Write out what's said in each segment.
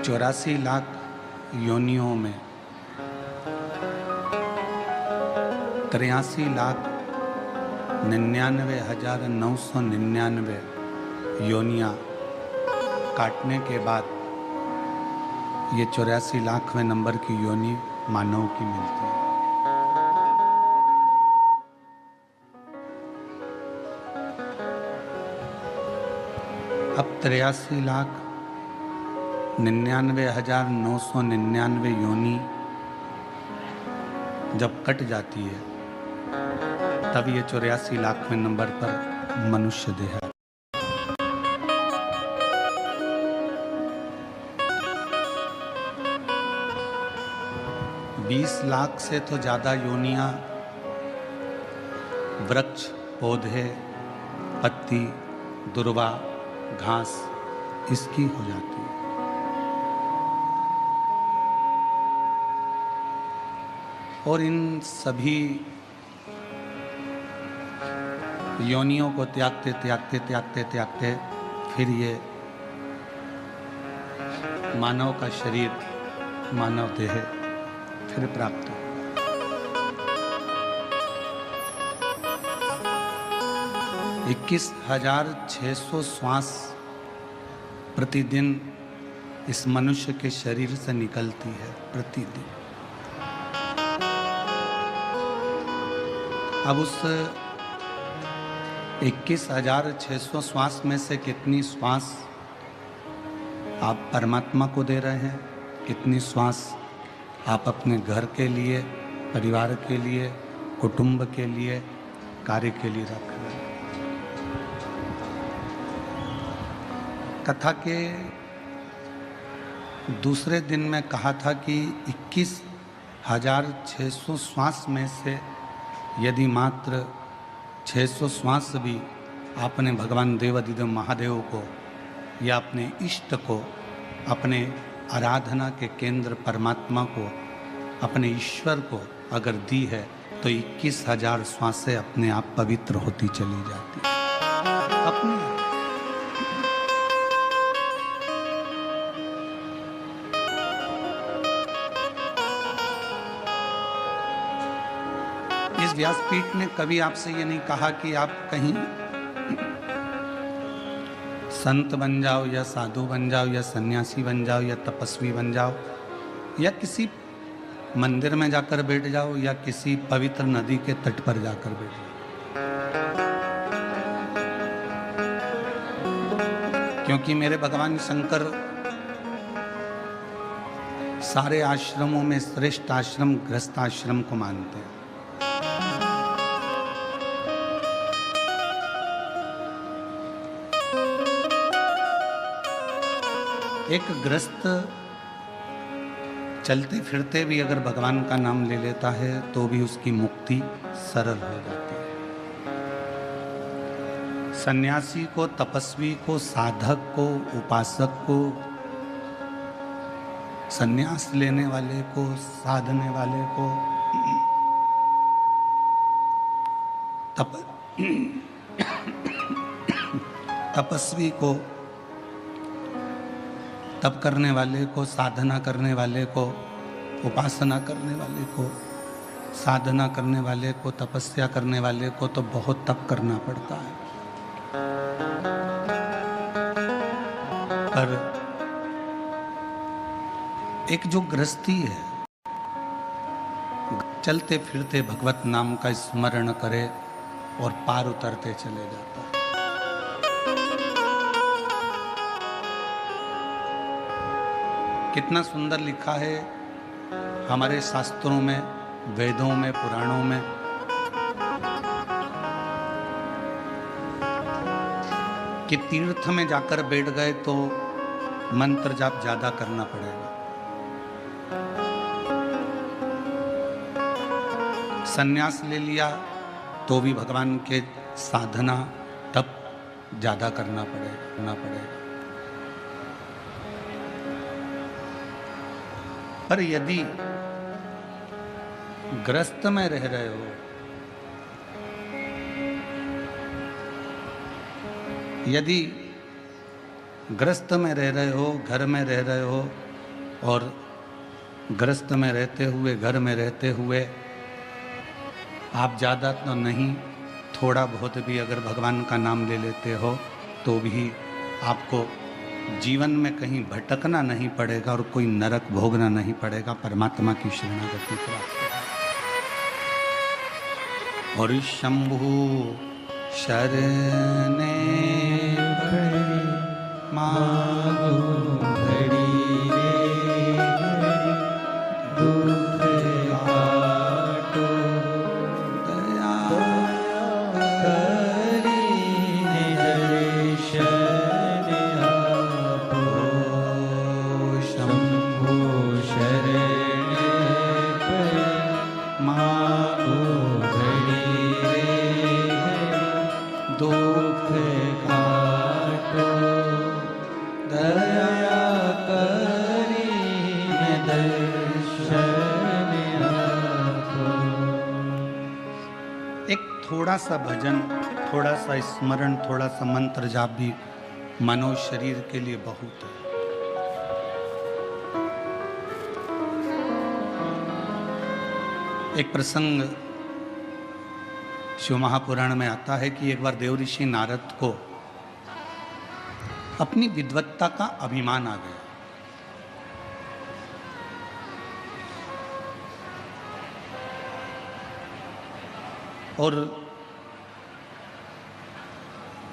84 लाख योनियों में 83,99,999 योनियां काटने के बाद ये 84 लाखवें नंबर की योनि मानव की मिलती है। अब 83,99,999 योनि जब कट जाती है तब ये 84 लाखवें नंबर पर मनुष्य देह है। बीस लाख से तो ज्यादा योनियां वृक्ष, पौधे, पत्ती, दुर्वा, घास इसकी हो जाती है। और इन सभी योनियों को त्यागते त्यागते त्यागते त्यागते फिर ये मानव का शरीर, मानव देह फिर प्राप्त हो। 21,600 श्वास प्रतिदिन इस मनुष्य के शरीर से निकलती है प्रतिदिन। अब उस 21,600 श्वास में से कितनी श्वास आप परमात्मा को दे रहे हैं, कितनी श्वास आप अपने घर के लिए, परिवार के लिए, कुटुंब के लिए, कार्य के लिए रख रहे हैं। कथा के दूसरे दिन में कहा था कि 21,600 श्वास में से यदि मात्र 600 श्वास भी आपने भगवान देवाधिदेव महादेव को या अपने इष्ट को, अपने आराधना के केंद्र परमात्मा को, अपने ईश्वर को अगर दी है तो 21,000 श्वासें अपने आप पवित्र होती चली जाती है अपने। इस व्यासपीठ ने कभी आपसे ये नहीं कहा कि आप कहीं संत बन जाओ या साधु बन जाओ या सन्यासी बन जाओ या तपस्वी बन जाओ या किसी मंदिर में जाकर बैठ जाओ या किसी पवित्र नदी के तट पर जाकर बैठ जाओ। क्योंकि मेरे भगवान शंकर सारे आश्रमों में श्रेष्ठ आश्रम गृहस्थ आश्रम को मानते हैं। एक गृहस्थ चलते फिरते भी अगर भगवान का नाम ले लेता है तो भी उसकी मुक्ति सरल हो जाती है। सन्यासी को, तपस्वी को, साधक को, उपासक को, सन्यास लेने वाले को, साधने वाले को, तपस्वी को, तप करने वाले को, साधना करने वाले को, उपासना करने वाले को, साधना करने वाले को, तपस्या करने वाले को तो बहुत तप करना पड़ता है। पर एक जो गृहस्थी है, चलते फिरते भगवत नाम का स्मरण करे और पार उतरते चले जाता है। कितना सुंदर लिखा है हमारे शास्त्रों में, वेदों में, पुराणों में कि तीर्थ में जाकर बैठ गए तो मंत्र जाप ज्यादा करना पड़ेगा, सन्यास ले लिया तो भी भगवान के साधना तप ज्यादा करना पड़ेगा। पर यदि ग्रस्त में रह रहे हो, यदि ग्रस्त में रह रहे हो, घर में रह रहे हो, और गृहस्थ में रहते हुए, घर में रहते हुए आप ज़्यादा तो नहीं, थोड़ा बहुत भी अगर भगवान का नाम ले लेते हो तो भी आपको जीवन में कहीं भटकना नहीं पड़ेगा और कोई नरक भोगना नहीं पड़ेगा, परमात्मा की शरणागति प्राप्त। और शंभु शरणे मागो घड़ी रे दुख काटो दया करी दर्शन आपो शंभु शरणे मागो घड़ी रे दुख काटो दया करी दर्शन आपो। एक थोड़ा सा भजन, थोड़ा सा स्मरण, थोड़ा सा मंत्र जाप भी मनो शरीर के लिए बहुत है। एक प्रसंग शिव महापुराण में आता है कि एक बार देव ऋषि नारद को अपनी विद्वत्ता का अभिमान आ गया। और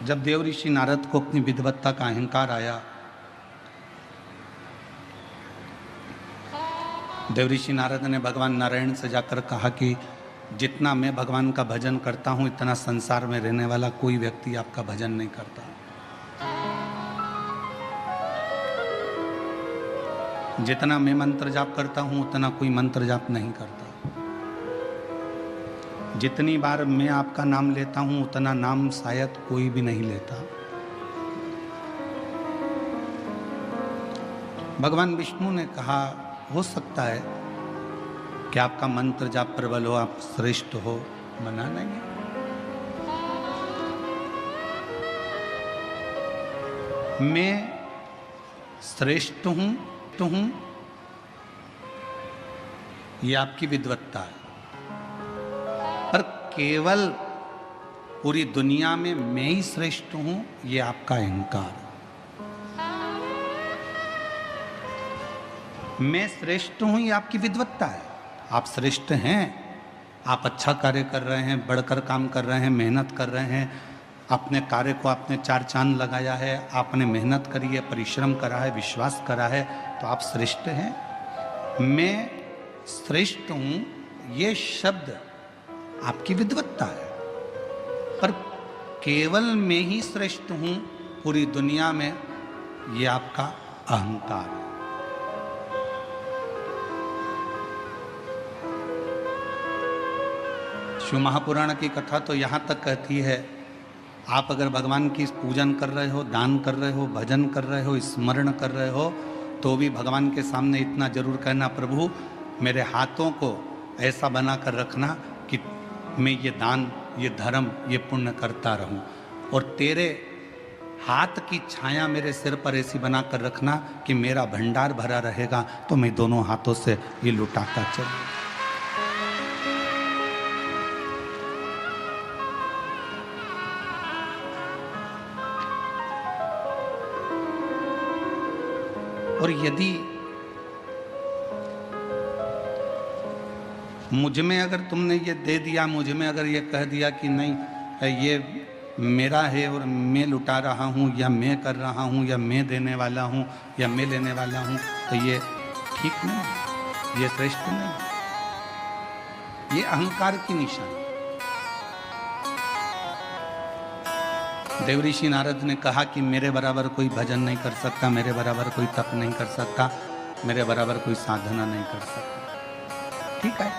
जब देव ऋषि नारद को अपनी विद्वत्ता का अहंकार आया, देव ऋषि नारद ने भगवान नारायण से जाकर कहा कि जितना मैं भगवान का भजन करता हूं, इतना संसार में रहने वाला कोई व्यक्ति आपका भजन नहीं करता। जितना मैं मंत्र जाप करता हूं, उतना कोई मंत्र जाप नहीं करता। जितनी बार मैं आपका नाम लेता हूं, उतना नाम शायद कोई भी नहीं लेता। भगवान विष्णु ने कहा, हो सकता है कि आपका मंत्र जाप प्रबल हो, आप श्रेष्ठ हो, मना नहीं। मैं श्रेष्ठ हूं ये आपकी विद्वत्ता है, पर केवल पूरी दुनिया में मैं ही श्रेष्ठ हूं ये आपका अहंकार है। मैं श्रेष्ठ हूं ये आपकी विद्वत्ता है। आप श्रेष्ठ हैं, आप अच्छा कार्य कर रहे हैं, बढ़कर काम कर रहे हैं, मेहनत कर रहे हैं, अपने कार्य को आपने चार चांद लगाया है, आपने मेहनत करी है, परिश्रम करा है, विश्वास करा है, तो आप श्रेष्ठ हैं। मैं श्रेष्ठ हूं ये शब्द आपकी विद्वत्ता है, पर केवल मैं ही श्रेष्ठ हूं पूरी दुनिया में ये आपका अहंकार है। शिव महापुराण की कथा तो यहाँ तक कहती है, आप अगर भगवान की पूजन कर रहे हो, दान कर रहे हो, भजन कर रहे हो, स्मरण कर रहे हो, तो भी भगवान के सामने इतना जरूर कहना, प्रभु मेरे हाथों को ऐसा बना कर रखना कि मैं ये दान, ये धर्म, ये पुण्य करता रहूं, और तेरे हाथ की छाया मेरे सिर पर ऐसी बना कर रखना कि मेरा भंडार भरा रहेगा, तो मैं दोनों हाथों से ये लुटाता चलूं। और यदि मुझ में अगर तुमने ये दे दिया, मुझ में अगर ये कह दिया कि नहीं ये मेरा है और मैं लुटा रहा हूँ, या मैं कर रहा हूँ, या मैं देने वाला हूँ, या मैं लेने वाला हूँ, तो ये ठीक नहीं, ये श्रेष्ठ नहीं, ये अहंकार की निशानी। देव ऋषि नारद ने कहा कि मेरे बराबर कोई भजन नहीं कर सकता, मेरे बराबर कोई तप नहीं कर सकता, मेरे बराबर कोई साधना नहीं कर सकता। ठीक है,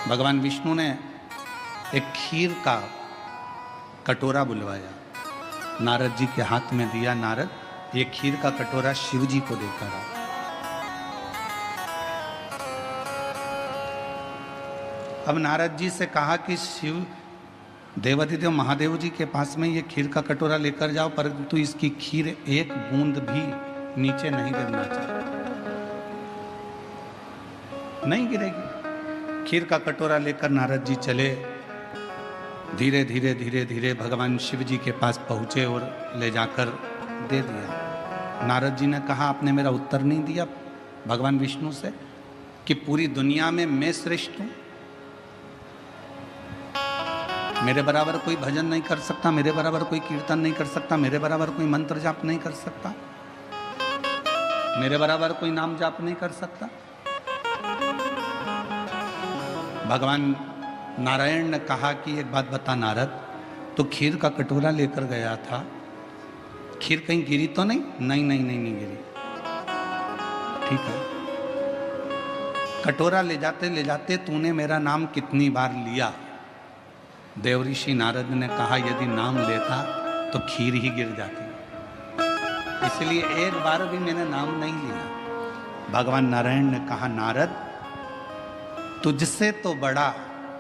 भगवान विष्णु ने एक खीर का कटोरा बुलवाया, नारद जी के हाथ में दिया, नारद ये खीर का कटोरा शिव जी को देकर आओ। अब नारद जी से कहा कि शिव देवाधिदेव महादेव जी के पास में ये खीर का कटोरा लेकर जाओ, परंतु इसकी खीर एक बूंद भी नीचे नहीं गिरना चाहिए। नहीं गिरेगी। खीर का कटोरा लेकर नारद जी चले, धीरे धीरे धीरे धीरे भगवान शिव जी के पास पहुंचे और ले जाकर दे दिया। नारद जी ने कहा, आपने मेरा उत्तर नहीं दिया भगवान विष्णु से कि पूरी दुनिया में मैं श्रेष्ठ हूं, मेरे बराबर कोई भजन नहीं कर सकता, मेरे बराबर कोई कीर्तन नहीं कर सकता, मेरे बराबर कोई मंत्र जाप नहीं कर सकता, मेरे बराबर कोई नाम जाप नहीं कर सकता। भगवान नारायण ने कहा कि एक बात बता नारद, तो खीर का कटोरा लेकर गया था, खीर कहीं गिरी तो नहीं? नहीं नहीं नहीं, नहीं गिरी। ठीक है, कटोरा ले जाते तूने मेरा नाम कितनी बार लिया? देवऋषि नारद ने कहा, यदि नाम लेता तो खीर ही गिर जाती, इसलिए एक बार भी मैंने नाम नहीं लिया। भगवान नारायण ने कहा, नारद तुझसे तो बड़ा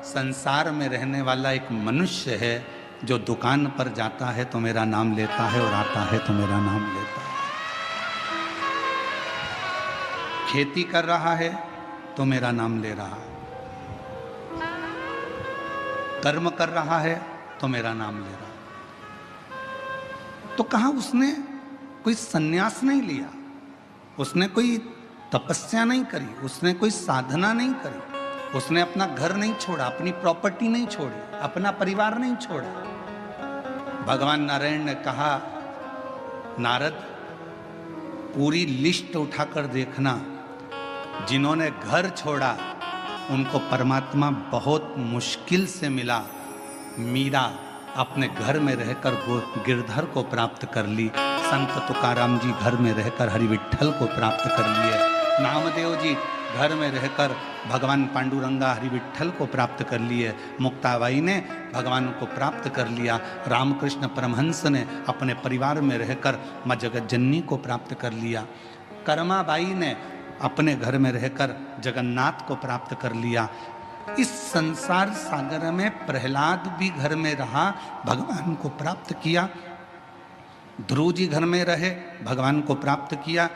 संसार में रहने वाला एक मनुष्य है जो दुकान पर जाता है तो मेरा नाम लेता है और आता है तो मेरा नाम लेता है, खेती कर रहा है तो मेरा नाम ले रहा है, कर्म कर रहा है तो मेरा नाम ले रहा है। तो कहा उसने कोई सन्यास नहीं लिया, उसने कोई तपस्या नहीं करी, उसने कोई साधना नहीं करी, उसने अपना घर नहीं छोड़ा, अपनी प्रॉपर्टी नहीं छोड़ी, अपना परिवार नहीं छोड़ा। भगवान नारायण ने कहा, नारद पूरी लिस्ट उठाकर देखना, जिन्होंने घर छोड़ा उनको परमात्मा बहुत मुश्किल से मिला। मीरा अपने घर में रहकर गिरधर को प्राप्त कर ली, संत तुकाराम जी घर में रहकर हरि विठ्ठल को प्राप्त कर लिए, नामदेव जी घर में रहकर भगवान पांडुरंगा हरि विठ्ठल को प्राप्त कर लिए, मुक्ताबाई ने भगवान को प्राप्त कर लिया, रामकृष्ण परमहंस ने अपने परिवार में रहकर माँ जगतजननी को प्राप्त कर लिया, कर्माबाई ने अपने घर में रहकर जगन्नाथ को प्राप्त कर लिया। इस संसार सागर में प्रहलाद भी घर में रहा, भगवान को प्राप्त किया। ध्रुव जी घर में रहे, भगवान को प्राप्त किया।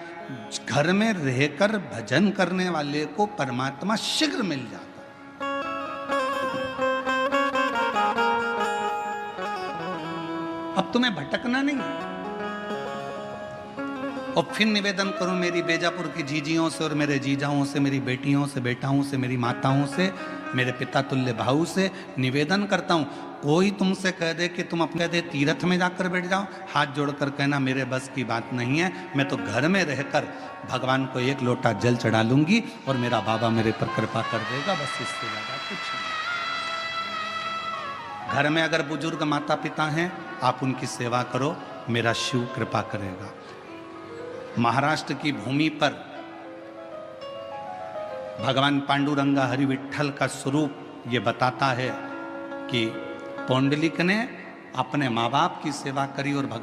घर में रहकर भजन करने वाले को परमात्मा शीघ्र मिल जाता। अब तुम्हें भटकना नहीं। और फिर निवेदन करूं मेरी बेजापुर की जीजियों से और मेरे जीजाओं से, मेरी बेटियों से, बेटाओं से, मेरी माताओं से, मेरे पिता तुल्य भाऊ से निवेदन करता हूं, कोई तुमसे कह दे कि तुम अपने दे तीर्थ में जाकर बैठ जाओ, हाथ जोड़कर कहना मेरे बस की बात नहीं है, मैं तो घर में रहकर भगवान को एक लोटा जल चढ़ा लूंगी और मेरा बाबा मेरे पर कृपा कर देगा, बस इससे ज्यादा कुछ नहीं। घर में अगर बुजुर्ग माता पिता हैं, आप उनकी सेवा करो, मेरा शिव कृपा करेगा। महाराष्ट्र की भूमि पर भगवान पांडुरंगा हरि विठ्ठल का स्वरूप ये बताता है कि पौंडलिक ने अपने माँ बाप की सेवा करी और भगवान